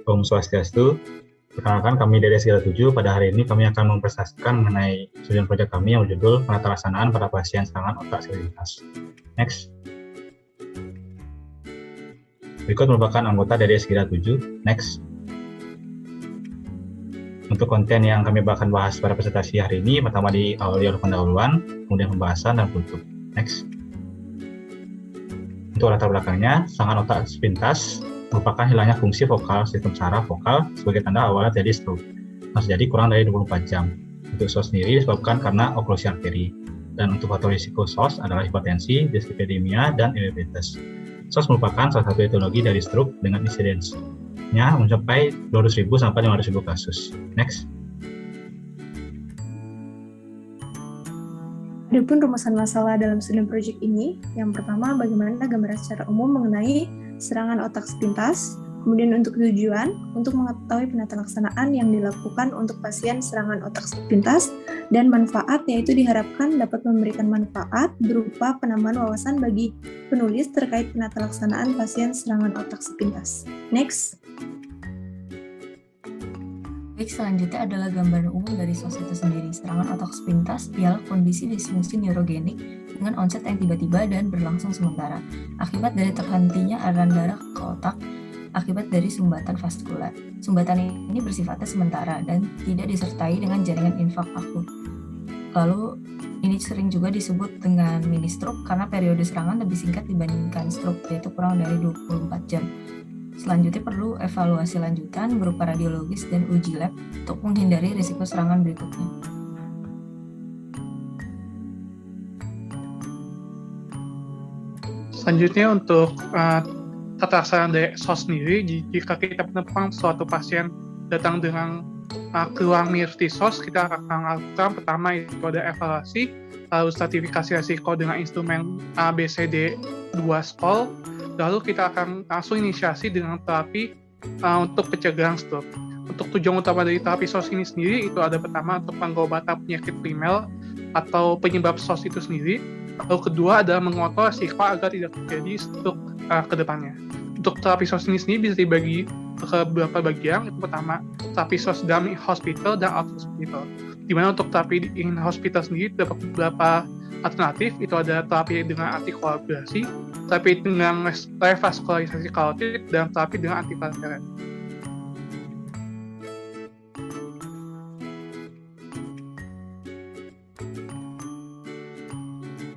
Om Swastiastu. Perkenalkan, kami dari S37. Pada hari ini kami akan mempresentasikan mengenai studi proyek kami yang berjudul Penatalaksanaan pada pasien serangan otak sialitas. Next. Berikut merupakan anggota dari S37. Next. Untuk konten yang kami akan bahas pada presentasi hari ini, pertama diawali oleh pendahuluan, kemudian pembahasan dan penutup. Next. Untuk latar belakangnya, serangan otak sepintas merupakan hilangnya fungsi vokal sistem saraf vokal sebagai tanda awalnya terjadi stroke. Terjadi kurang dari 24 jam. Untuk SOS sendiri disebabkan karena oklusi arteri. Dan untuk faktor risiko SOS adalah hipertensi, dislipidemia, dan diabetes. SOS merupakan salah satu etiologi dari stroke dengan insidensinya mencapai 200.000 sampai 500.000 kasus. Next. Adapun rumusan masalah dalam studi proyek ini, yang pertama bagaimana gambaran secara umum mengenai serangan otak sepintas, kemudian untuk tujuan, untuk mengetahui penatalaksanaan yang dilakukan untuk pasien serangan otak sepintas, dan manfaat yaitu diharapkan dapat memberikan manfaat berupa penambahan wawasan bagi penulis terkait penatalaksanaan pasien serangan otak sepintas. Next. Baik, selanjutnya adalah gambaran umum dari SOS itu sendiri. Serangan otak sepintas ialah kondisi disfungsi neurogenik dengan onset yang tiba-tiba dan berlangsung sementara akibat dari terhentinya aliran darah ke otak akibat dari sumbatan vaskular. Sumbatan ini bersifatnya sementara dan tidak disertai dengan jaringan infak akut. Lalu ini sering juga disebut dengan mini stroke karena periode serangan lebih singkat dibandingkan stroke, yaitu kurang dari 24 jam. Selanjutnya perlu evaluasi lanjutan berupa radiologis dan uji lab untuk menghindari risiko serangan berikutnya. Selanjutnya untuk tata laksana dari SOS sendiri, jika kita menemukan suatu pasien datang dengan keluhan mirip SOS, kita akan lakukan pertama itu ada evaluasi, lalu stratifikasi risiko dengan instrumen ABCD 2 SCOL, lalu kita akan langsung inisiasi dengan terapi untuk pencegahan stroke. Untuk tujuan utama dari terapi SOS ini sendiri itu ada pertama untuk pengobatan penyakit primer atau penyebab SOS itu sendiri. Lalu kedua adalah mengontrol risiko agar tidak terjadi stroke ke depannya. Untuk terapi SOS ini sendiri bisa dibagi ke beberapa bagian. Itu pertama, terapi SOS dalam hospital dan out hospital. Di mana untuk terapi in hospital sendiri terdapat beberapa alternatif, itu ada terapi dengan antikoagulasi, terapi dengan revaskularisasi karotid, dan terapi dengan antiplatelet.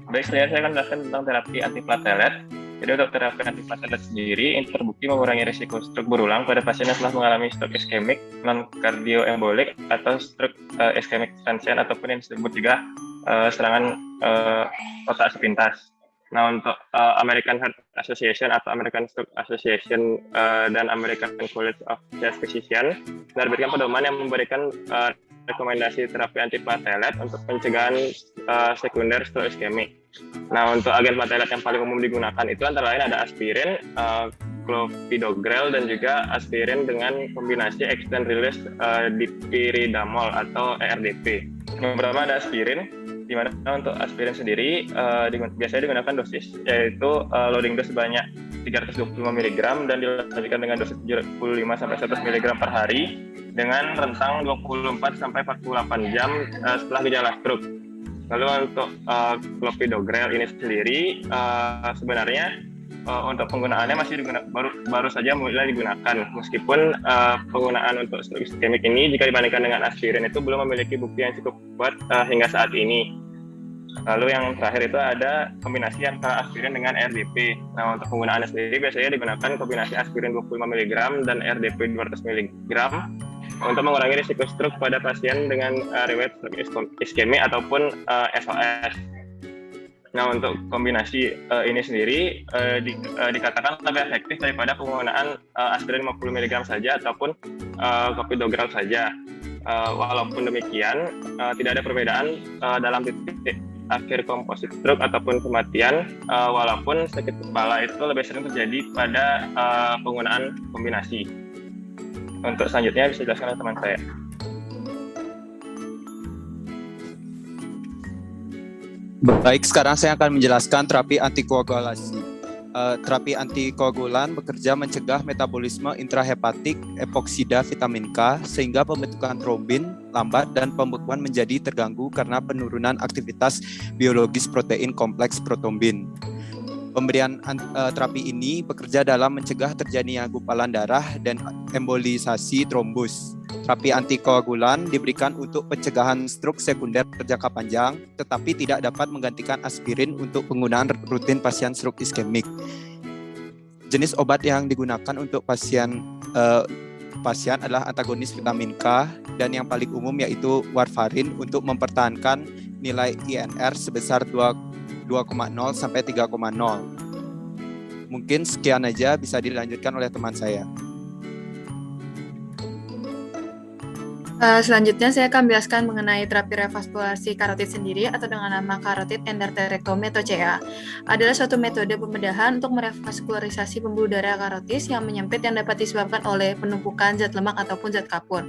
Baik, saya akan menjelaskan tentang terapi antiplatelet. Jadi untuk terapi antiplatelet sendiri, ini terbukti mengurangi risiko stroke berulang pada pasien yang telah mengalami stroke iskemik, non-kardioembolik, atau stroke iskemik transient, ataupun yang disebut juga serangan otak sepintas. Nah, untuk American Heart Association atau American Stroke Association dan American College of Chest Physicians menerbitkan pedoman yang memberikan rekomendasi terapi antiplatelet untuk pencegahan sekunder stroke iskemik. Nah, untuk agen platelet yang paling umum digunakan itu antara lain ada aspirin, clopidogrel, dan juga aspirin dengan kombinasi extended release dipiridamol atau ERDP. Yang pertama ada aspirin, di mana untuk aspirin sendiri biasanya digunakan dosis, yaitu loading dose sebanyak 325 mg dan dilanjutkan dengan dosis 75-100 mg per hari dengan rentang 24 sampai 48 jam setelah gejala stroke. Lalu untuk clopidogrel ini sendiri sebenarnya untuk penggunaannya masih baru saja mulai digunakan, meskipun penggunaan untuk stroke iskemik ini jika dibandingkan dengan aspirin itu belum memiliki bukti yang cukup kuat hingga saat ini. Lalu yang terakhir itu ada kombinasi antara aspirin dengan RDP. Nah, untuk penggunaannya sendiri biasanya digunakan kombinasi aspirin 25 mg dan RDP 200 mg untuk mengurangi risiko stroke pada pasien dengan riwayat stroke iskemik ataupun SOS. Nah, untuk kombinasi ini sendiri dikatakan lebih efektif daripada penggunaan aspirin 50 mg saja ataupun clopidogrel saja. Walaupun demikian, tidak ada perbedaan dalam titik akhir komposit stroke ataupun kematian, walaupun sakit kepala itu lebih sering terjadi pada penggunaan kombinasi. Untuk selanjutnya bisa dijelaskan oleh teman saya. Baik, sekarang saya akan menjelaskan terapi antikoagulasi. Terapi antikoagulan bekerja mencegah metabolisme intrahepatik epoksida vitamin K sehingga pembentukan trombin lambat dan pembekuan menjadi terganggu karena penurunan aktivitas biologis protein kompleks protombin. Pemberian terapi ini bekerja dalam mencegah terjadinya gumpalan darah dan embolisasi trombus. Terapi antikoagulan diberikan untuk pencegahan stroke sekunder jangka panjang, tetapi tidak dapat menggantikan aspirin untuk penggunaan rutin pasien stroke iskemik. Jenis obat yang digunakan untuk pasien adalah antagonis vitamin K dan yang paling umum yaitu warfarin untuk mempertahankan nilai INR sebesar 2,0 sampai 3,0. Mungkin sekian aja, bisa dilanjutkan oleh teman saya. Selanjutnya saya akan menjelaskan mengenai terapi revaskulasi karotid sendiri atau dengan nama carotid endarterectomy atau CA. Adalah suatu metode pembedahan untuk merevaskularisasi pembuluh darah karotis yang menyempit yang dapat disebabkan oleh penumpukan zat lemak ataupun zat kapur.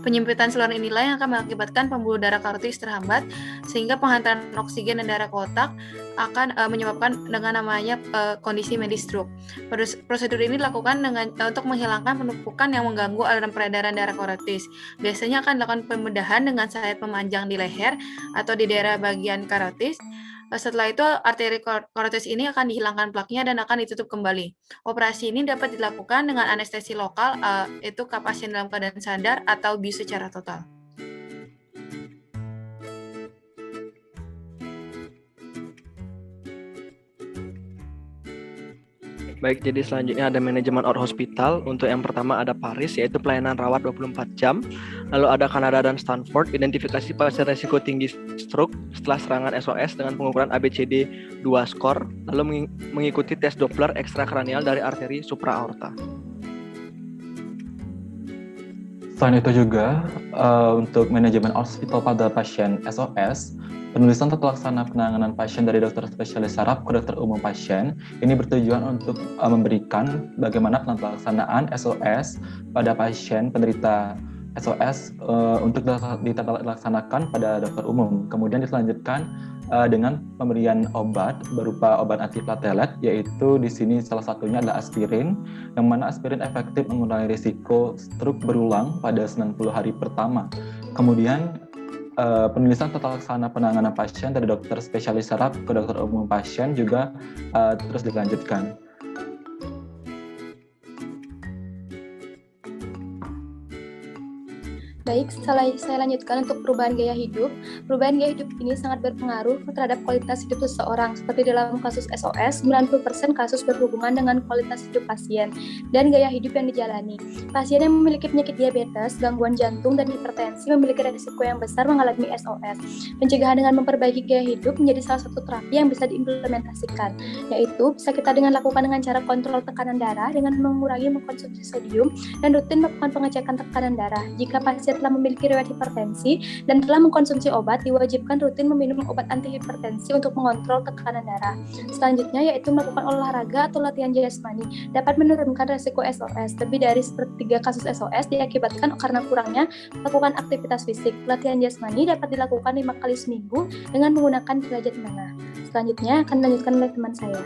Penyempitan saluran inilah yang akan mengakibatkan pembuluh darah karotis terhambat sehingga penghantaran oksigen dan darah ke otak akan menyebabkan dengan namanya kondisi medis stroke. Prosedur ini dilakukan untuk menghilangkan penumpukan yang mengganggu aliran peredaran darah karotis. Biasanya akan dilakukan pembedahan dengan sayat memanjang di leher atau di daerah bagian karotis. Setelah itu, arteri karotis ini akan dihilangkan plaknya dan akan ditutup kembali. Operasi ini dapat dilakukan dengan anestesi lokal, yaitu pasien dalam keadaan sadar atau bius secara total. Baik, jadi selanjutnya ada manajemen out hospital. Untuk yang pertama ada Paris, yaitu pelayanan rawat 24 jam. Lalu ada Kanada dan Stanford, identifikasi pasien risiko tinggi stroke setelah serangan SOS dengan pengukuran ABCD 2 skor, lalu mengikuti tes Doppler ekstrakranial dari arteri supraaorta. Selain itu juga, untuk manajemen hospital pada pasien SOS, penulisan tata laksana penanganan pasien dari dokter spesialis saraf ke dokter umum pasien ini bertujuan untuk memberikan bagaimana pelaksanaan SOS pada pasien penderita SOS untuk dilaksanakan pada dokter umum. Kemudian diselanjutkan dengan pemberian obat berupa obat antiplatelet, yaitu di sini salah satunya adalah aspirin, yang mana aspirin efektif mengurangi risiko stroke berulang pada 90 hari pertama. Kemudian penulisan tata laksana penanganan pasien dari dokter spesialis saraf ke dokter umum pasien juga terus dilanjutkan. Baik, saya lanjutkan untuk perubahan gaya hidup. Perubahan gaya hidup ini sangat berpengaruh terhadap kualitas hidup seseorang. Seperti dalam kasus SOS, 90% kasus berhubungan dengan kualitas hidup pasien dan gaya hidup yang dijalani. Pasien yang memiliki penyakit diabetes, gangguan jantung, dan hipertensi memiliki risiko yang besar mengalami SOS. Pencegahan dengan memperbaiki gaya hidup menjadi salah satu terapi yang bisa diimplementasikan, yaitu bisa kita lakukan dengan cara kontrol tekanan darah dengan mengurangi mengkonsumsi sodium dan rutin melakukan pengecekan tekanan darah. Jika pasien telah memiliki riwayat hipertensi dan telah mengkonsumsi obat, diwajibkan rutin meminum obat antihipertensi untuk mengontrol tekanan darah. Selanjutnya yaitu melakukan olahraga atau latihan jasmani dapat menurunkan resiko SOS. Lebih dari sepertiga kasus SOS diakibatkan karena kurangnya melakukan aktivitas fisik. Latihan jasmani dapat dilakukan 5 kali seminggu dengan menggunakan derajat menengah. Selanjutnya akan dilanjutkan oleh teman saya.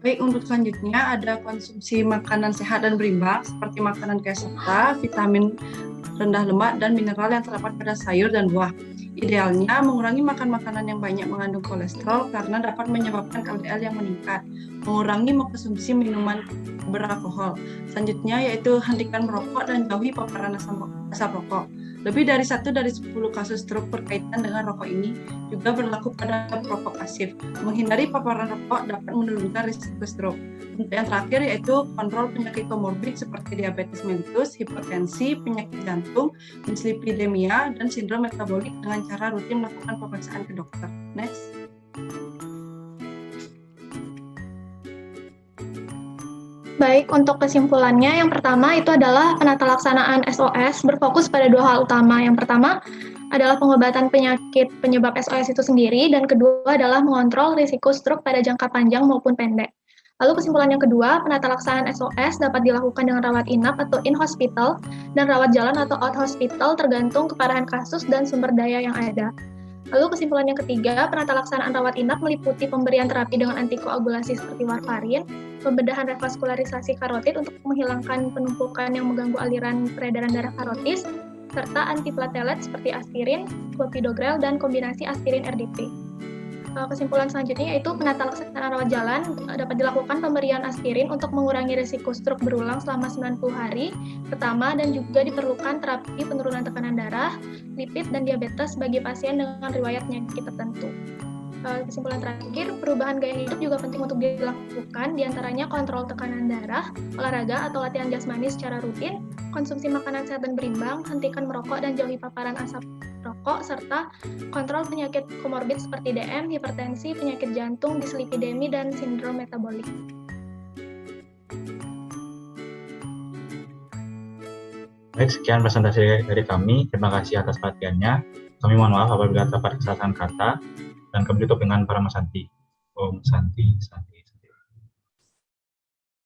Baik, untuk selanjutnya ada konsumsi makanan sehat dan berimbang seperti makanan kaya serta, vitamin rendah lemak, dan mineral yang terdapat pada sayur dan buah. Idealnya mengurangi makan makanan yang banyak mengandung kolesterol karena dapat menyebabkan LDL yang meningkat. Mengurangi mengkonsumsi minuman beralkohol. Selanjutnya yaitu hentikan merokok dan jauhi paparan asap rokok. Lebih dari 1 dari 10 kasus stroke berkaitan dengan rokok ini juga berlaku pada perokok pasif. Menghindari paparan rokok dapat menurunkan risiko stroke. Untuk yang terakhir yaitu kontrol penyakit komorbid seperti diabetes mellitus, hipertensi, penyakit jantung, dislipidemia, dan sindrom metabolik dengan cara rutin melakukan pemeriksaan ke dokter. Next. Baik, untuk kesimpulannya, yang pertama itu adalah penata laksanaan SOS berfokus pada 2 hal utama. Yang pertama adalah pengobatan penyakit penyebab SOS itu sendiri, dan kedua adalah mengontrol risiko stroke pada jangka panjang maupun pendek. Lalu kesimpulan yang kedua, penata laksanaan SOS dapat dilakukan dengan rawat inap atau in-hospital dan rawat jalan atau out-hospital tergantung keparahan kasus dan sumber daya yang ada. Lalu kesimpulan yang ketiga, penata laksanaan rawat inap meliputi pemberian terapi dengan antikoagulasi seperti warfarin, pembedahan revaskularisasi karotid untuk menghilangkan penumpukan yang mengganggu aliran peredaran darah karotis, serta antiplatelet seperti aspirin, clopidogrel, dan kombinasi aspirin RDP. Kesimpulan selanjutnya yaitu penata laksanaan rawat jalan dapat dilakukan pemberian aspirin untuk mengurangi risiko stroke berulang selama 90 hari pertama dan juga diperlukan terapi penurunan tekanan darah, lipid, dan diabetes bagi pasien dengan riwayat penyakit tertentu. Kesimpulan terakhir, perubahan gaya hidup juga penting untuk dilakukan, diantaranya kontrol tekanan darah, olahraga atau latihan jasmani secara rutin, konsumsi makanan sehat dan berimbang, hentikan merokok dan jauhi paparan asap rokok, serta kontrol penyakit komorbid seperti DM, hipertensi, penyakit jantung, dislipidemi, dan sindrom metabolik. Baik, sekian presentasi dari kami. Terima kasih atas perhatiannya. Kami mohon maaf apabila terdapat kesalahan kata, dan kami tutup dengan para Santi. Om Santi, Santi.